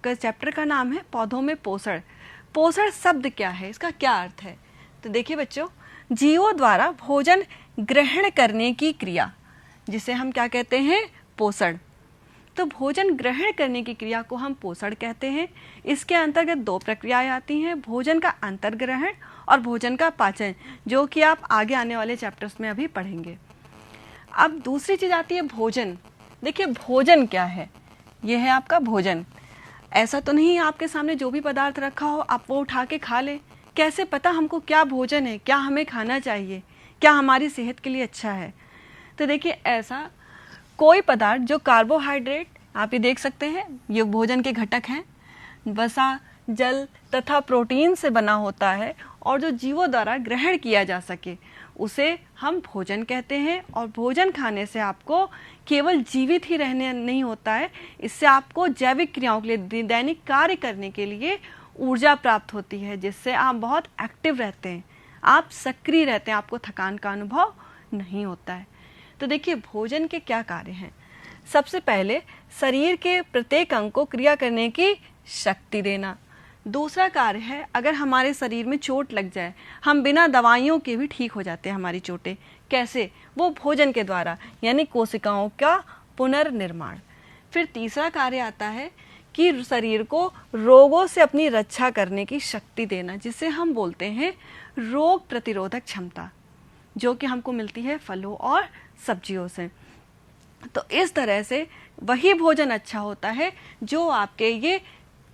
Chapter का नाम है पौधों में पोषण। पोषण शब्द क्या है, इसका क्या अर्थ है? तो देखिए बच्चों, जीवों द्वारा भोजन ग्रहण करने की क्रिया, जिसे हम क्या कहते हैं, पोषण। तो भोजन ग्रहण करने की क्रिया को हम पोषण कहते हैं। इसके अंतर्गत दो प्रक्रियाएं आती हैं, भोजन का अंतर्ग्रहण और भोजन का पाचन, जो कि आप आगे आने वाले चैप्टर्स में अभी पढ़ेंगे। अब दूसरी चीज आती है भोजन। देखिए भोजन क्या है, यह है आपका भोजन। ऐसा तो नहीं आपके सामने जो भी पदार्थ रखा हो आप वो उठा के खा लें। कैसे पता हमको क्या भोजन है, क्या हमें खाना चाहिए, क्या हमारी सेहत के लिए अच्छा है? तो देखिए ऐसा कोई पदार्थ जो कार्बोहाइड्रेट, आप ये देख सकते हैं ये भोजन के घटक हैं, वसा, जल तथा प्रोटीन से बना होता है और जो जीवों द्वारा ग्रहण किया जा सके उसे हम भोजन कहते हैं। और भोजन खाने से आपको केवल जीवित ही रहने नहीं होता है, इससे आपको जैविक क्रियाओं के लिए, दैनिक कार्य करने के लिए ऊर्जा प्राप्त होती है, जिससे आप बहुत एक्टिव रहते हैं, आप सक्रिय रहते हैं, आपको थकान का अनुभव नहीं होता है। तो देखिए भोजन के क्या कार्य हैं। सबसे पहले शरीर के प्रत्येक अंग को क्रिया करने की शक्ति देना। दूसरा कार्य है, अगर हमारे शरीर में चोट लग जाए, हम बिना दवाइयों के भी ठीक हो जाते हैं हमारी चोटें। कैसे? वो भोजन के द्वारा, यानी कोशिकाओं का पुनर्निर्माण। फिर तीसरा कार्य आता है कि शरीर को रोगों से अपनी रक्षा करने की शक्ति देना, जिसे हम बोलते हैं रोग प्रतिरोधक क्षमता, जो कि हमको मिलती है फलों और सब्जियों से। तो इस तरह से वही भोजन अच्छा होता है जो आपके ये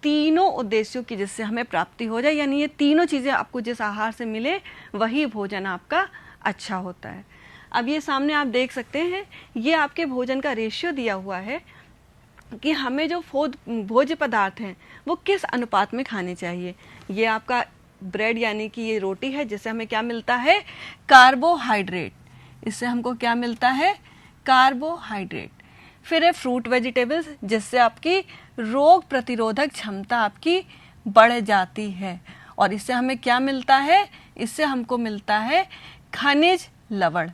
तीनों उद्देश्यों की, जिससे हमें प्राप्ति हो जाए, यानी ये तीनों चीज़ें आपको जिस आहार से मिले वही भोजन आपका अच्छा होता है। अब ये सामने आप देख सकते हैं, ये आपके भोजन का रेशियो दिया हुआ है कि हमें जो भोज्य पदार्थ हैं वो किस अनुपात में खाने चाहिए। ये आपका ब्रेड यानी कि ये रोटी है, जिससे हमें क्या मिलता है, कार्बोहाइड्रेट। इससे हमको क्या मिलता है, कार्बोहाइड्रेट। फिर है फ्रूट वेजिटेबल्स, जिससे आपकी रोग प्रतिरोधक क्षमता आपकी बढ़ जाती है। और इससे हमें क्या मिलता है, इससे हमको मिलता है खनिज लवण।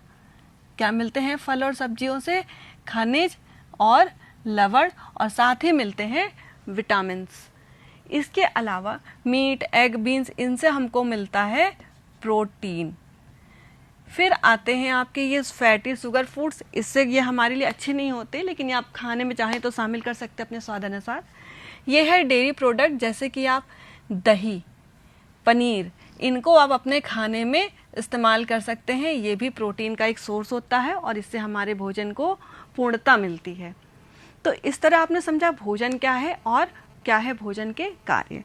क्या मिलते हैं फल और सब्जियों से? खनिज और लवण, और साथ ही मिलते हैं विटामिन्स। इसके अलावा मीट, एग, बीन्स, इनसे हमको मिलता है प्रोटीन। फिर आते हैं आपके ये फैटी शुगर फूड्स, इससे ये हमारे लिए अच्छे नहीं होते, लेकिन ये आप खाने में चाहें तो शामिल कर सकते हैं अपने स्वाद अनुसार। ये है डेयरी प्रोडक्ट, जैसे कि आप दही, पनीर, इनको आप अपने खाने में इस्तेमाल कर सकते हैं। ये भी प्रोटीन का एक सोर्स होता है और इससे हमारे भोजन को पूर्णता मिलती है। तो इस तरह आपने समझा भोजन क्या है और क्या है भोजन के कार्य।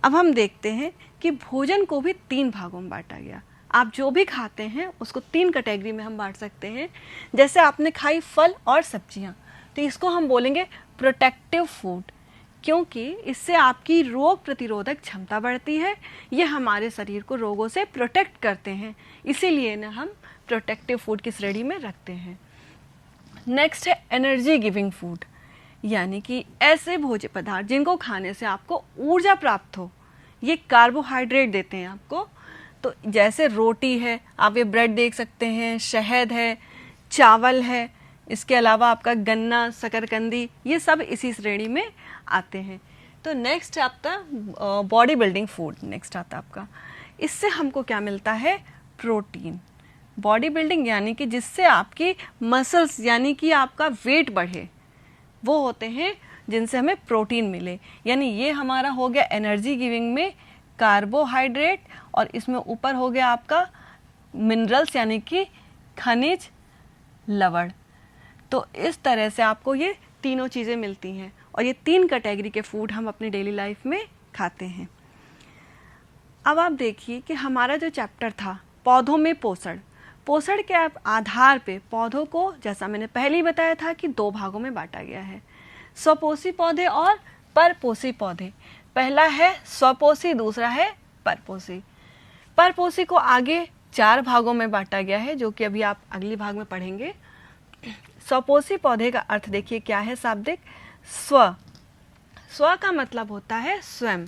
अब हम देखते हैं कि भोजन को भी 3 भागों में बांटा गया। आप जो भी खाते हैं उसको 3 कैटेगरी में हम बांट सकते हैं। जैसे आपने खाई फल और सब्जियां, तो इसको हम बोलेंगे प्रोटेक्टिव फूड, क्योंकि इससे आपकी रोग प्रतिरोधक क्षमता बढ़ती है। ये हमारे शरीर को रोगों से प्रोटेक्ट करते हैं, इसीलिए ना हम प्रोटेक्टिव फूड की श्रेणी में रखते हैं। नेक्स्ट है एनर्जी गिविंग फूड, यानी कि ऐसे भोज्य पदार्थ जिनको खाने से आपको ऊर्जा प्राप्त हो। ये कार्बोहाइड्रेट देते हैं आपको। तो जैसे रोटी है, आप ये ब्रेड देख सकते हैं, शहद है, चावल है, इसके अलावा आपका गन्ना, शकरकंदी, ये सब इसी श्रेणी में आते हैं। तो नेक्स्ट आपका बॉडी बिल्डिंग फूड नेक्स्ट आता है आपका। इससे हमको क्या मिलता है, प्रोटीन। बॉडी बिल्डिंग यानी कि जिससे आपकी मसल्स यानी कि आपका वेट बढ़े, वो होते हैं जिनसे हमें प्रोटीन मिले। यानी ये हमारा हो गया एनर्जी गिविंग में कार्बोहाइड्रेट, और इसमें ऊपर हो गया आपका मिनरल्स यानी कि खनिज लवण। तो इस तरह से आपको ये तीनों चीज़ें मिलती हैं और ये 3 कैटेगरी के फूड हम अपनी डेली लाइफ में खाते हैं। अब आप देखिए कि हमारा जो चैप्टर था पौधों में पोषण, पोषण के आधार पे पौधों को, जैसा मैंने पहले ही बताया था, कि 2 भागों में बांटा गया है, स्वपोषी पौधे और परपोषी पौधे। पहला है स्वपोषी, दूसरा है परपोषी। परपोषी को आगे 4 भागों में बांटा गया है, जो कि अभी आप अगली भाग में पढ़ेंगे। स्वपोषी पौधे का अर्थ देखिए क्या है, शाब्दिक स्व। स्व का मतलब होता है स्वयं,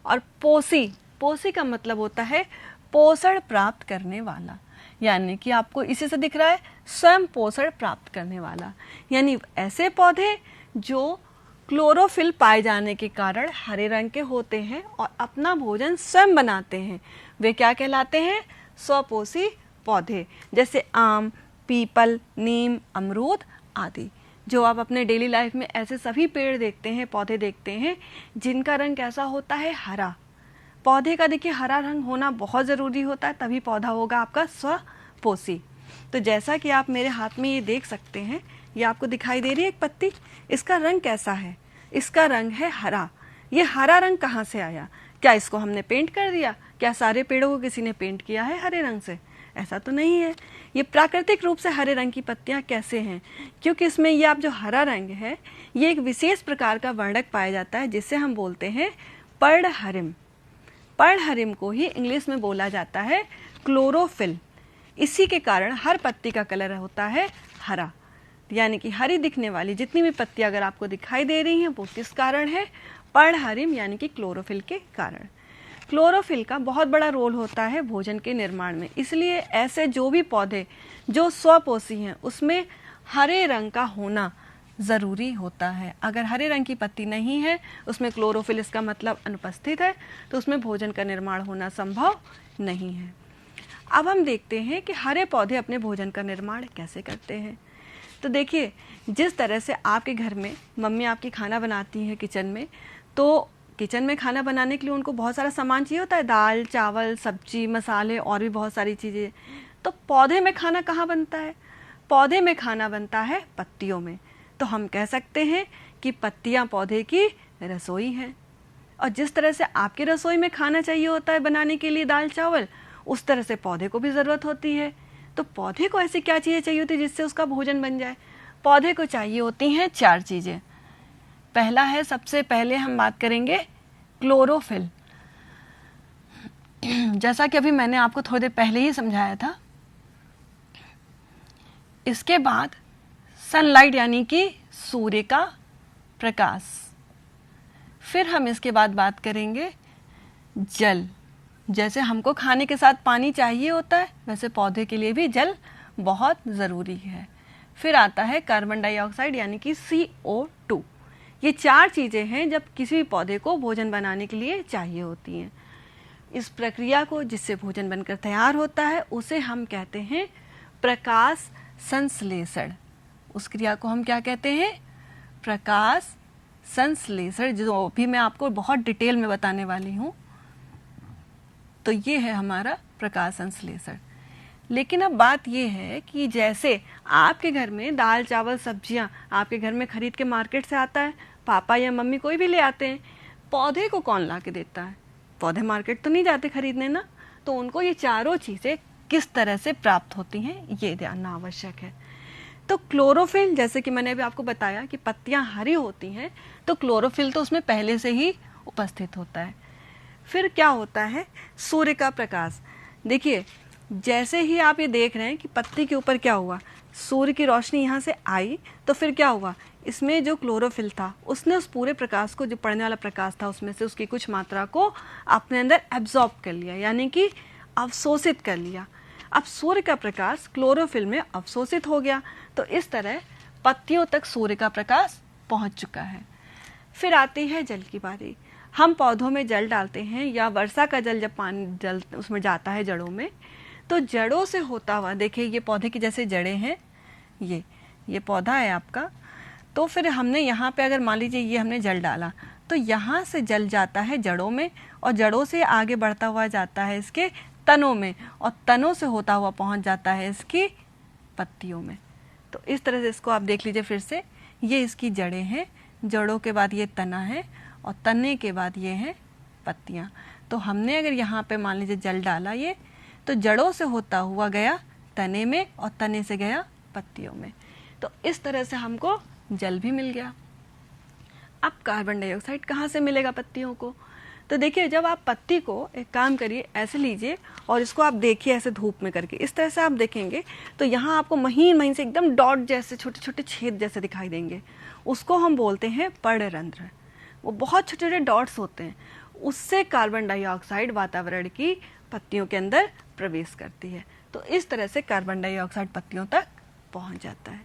और पोषी, पोषी का मतलब होता है पोषण प्राप्त करने वाला। यानी कि आपको इसी से दिख रहा है स्वयं पोषण प्राप्त करने वाला, यानी ऐसे पौधे जो क्लोरोफिल पाए जाने के कारण हरे रंग के होते हैं और अपना भोजन स्वयं बनाते हैं। वे क्या कहलाते हैं? स्वपोषी पौधे, जैसे आम, पीपल, नीम, अमरूद आदि। जो आप अपने डेली लाइफ में ऐसे सभी पेड़ देखते हैं, पौधे देखते हैं जिनका रंग कैसा होता है? हरा। पौधे का देखिए हरा रंग होना बहुत ज़रूरी होता है, तभी पौधा होगा आपका स्वपोषी। तो जैसा कि आप मेरे हाथ में ये देख सकते हैं, ये आपको दिखाई दे रही है एक पत्ती, इसका रंग कैसा है? इसका रंग है हरा। ये हरा रंग कहाँ से आया? क्या इसको हमने पेंट कर दिया? क्या सारे पेड़ों को किसी ने पेंट किया है हरे रंग से? ऐसा तो नहीं है। ये प्राकृतिक रूप से हरे रंग की पत्तियां कैसे हैं? क्योंकि इसमें ये आप जो हरा रंग है, ये एक विशेष प्रकार का वर्णक पाया जाता है जिसे हम बोलते हैं पर्णहरिम। पर्णहरिम को ही इंग्लिश में बोला जाता है क्लोरोफिल। इसी के कारण हर पत्ती का कलर होता है हरा, यानी कि हरी दिखने वाली जितनी भी पत्तियां अगर आपको दिखाई दे रही हैं वो किस कारण है? पर्णहरिम यानी कि क्लोरोफिल के कारण। क्लोरोफिल का बहुत बड़ा रोल होता है भोजन के निर्माण में, इसलिए ऐसे जो भी पौधे जो स्वपोषी हैं उसमें हरे रंग का होना ज़रूरी होता है। अगर हरे रंग की पत्ती नहीं है, उसमें क्लोरोफिल इसका मतलब अनुपस्थित है, तो उसमें भोजन का निर्माण होना संभव नहीं है। अब हम देखते हैं कि हरे पौधे अपने भोजन का निर्माण कैसे करते हैं। तो देखिए, जिस तरह से आपके घर में मम्मी आपकी खाना बनाती है किचन में, तो किचन में खाना बनाने के लिए उनको बहुत सारा सामान चाहिए होता है, दाल, चावल, सब्जी, मसाले और भी बहुत सारी चीज़ें। तो पौधे में खाना कहाँ बनता है? पौधे में खाना बनता है पत्तियों में। तो हम कह सकते हैं कि पत्तियाँ पौधे की रसोई हैं। और जिस तरह से आपकी रसोई में खाना चाहिए होता है बनाने के लिए दाल चावल, उस तरह से पौधे को भी ज़रूरत होती है। तो पौधे को ऐसी क्या चीज़ें चाहिए होती है जिससे उसका भोजन बन जाए? पौधे को चाहिए होती हैं 4 चीज़ें। पहला है, सबसे पहले हम बात करेंगे क्लोरोफिल। जैसा कि अभी मैंने आपको थोड़ी देर पहले ही समझाया था। इसके बाद सनलाइट यानी कि सूर्य का प्रकाश। फिर हम इसके बाद बात करेंगे जल। जैसे हमको खाने के साथ पानी चाहिए होता है, वैसे पौधे के लिए भी जल बहुत ज़रूरी है। फिर आता है कार्बन डाइऑक्साइड यानी कि CO2। ये 4 चीज़ें हैं जब किसी भी पौधे को भोजन बनाने के लिए चाहिए होती हैं। इस प्रक्रिया को जिससे भोजन बनकर तैयार होता है उसे हम कहते हैं प्रकाश संश्लेषण। उस क्रिया को हम क्या कहते हैं? प्रकाश संश्लेषण, जो भी मैं आपको बहुत डिटेल में बताने वाली हूँ। तो ये है हमारा प्रकाश संश्लेषण। लेकिन अब बात ये है कि जैसे आपके घर में दाल चावल सब्जियाँ आपके घर में खरीद के मार्केट से आता है, पापा या मम्मी कोई भी ले आते हैं, पौधे को कौन ला के देता है? पौधे मार्केट तो नहीं जाते खरीदने ना। तो उनको ये चारों चीज़ें किस तरह से प्राप्त होती हैं, ये जानना आवश्यक है। तो क्लोरोफिल, जैसे कि मैंने अभी आपको बताया कि पत्तियां हरी होती हैं, तो क्लोरोफिल तो उसमें पहले से ही उपस्थित होता है। फिर क्या होता है? सूर्य का प्रकाश। देखिए, जैसे ही आप ये देख रहे हैं कि पत्ती के ऊपर क्या हुआ, सूर्य की रोशनी यहाँ से आई, तो फिर क्या हुआ? इसमें जो क्लोरोफिल था उसने उस पूरे प्रकाश को, जो पड़ने वाला प्रकाश था, उसमें से उसकी कुछ मात्रा को अपने अंदर एब्जॉर्ब कर लिया, यानी कि अवशोषित कर लिया। अब सूर्य का प्रकाश क्लोरोफिल में अवशोषित हो गया, तो इस तरह पत्तियों तक सूर्य का प्रकाश पहुंच चुका है। फिर आती है जल की बारी। हम पौधों में जल डालते हैं या वर्षा का जल, जब पानी जल उसमें जाता है जड़ों में, तो जड़ों से होता हुआ, देखिए ये पौधे की जैसे जड़ें हैं, ये पौधा है आपका, तो फिर हमने यहाँ पे अगर मान लीजिए ये हमने जल डाला, तो यहाँ से जल जाता है जड़ों में और जड़ों से आगे बढ़ता हुआ जाता है इसके तनों में और तनों से होता हुआ पहुँच जाता है इसकी पत्तियों में। तो इस तरह से इसको आप देख लीजिए फिर से, ये इसकी जड़ें हैं, जड़ों के बाद ये तना है और तने के बाद ये हैं पत्तियाँ। तो हमने अगर यहाँ पे मान लीजिए जल डाला, ये तो जड़ों से होता हुआ गया तने में और तने से गया पत्तियों में। तो इस तरह से हमको जल भी मिल गया। अब कार्बन डाइऑक्साइड कहाँ से मिलेगा पत्तियों को? तो देखिए, जब आप पत्ती को, एक काम करिए, ऐसे लीजिए और इसको आप देखिए ऐसे धूप में करके, इस तरह से आप देखेंगे तो यहाँ आपको महीन महीन से एकदम डॉट जैसे, छोटे छोटे छेद जैसे दिखाई देंगे। उसको हम बोलते हैं पर्णरंध्र। वो बहुत छोटे छोटे डॉट्स होते हैं, उससे कार्बन डाइऑक्साइड वातावरण की पत्तियों के अंदर प्रवेश करती है। तो इस तरह से कार्बन डाइऑक्साइड पत्तियों तक पहुँच जाता है।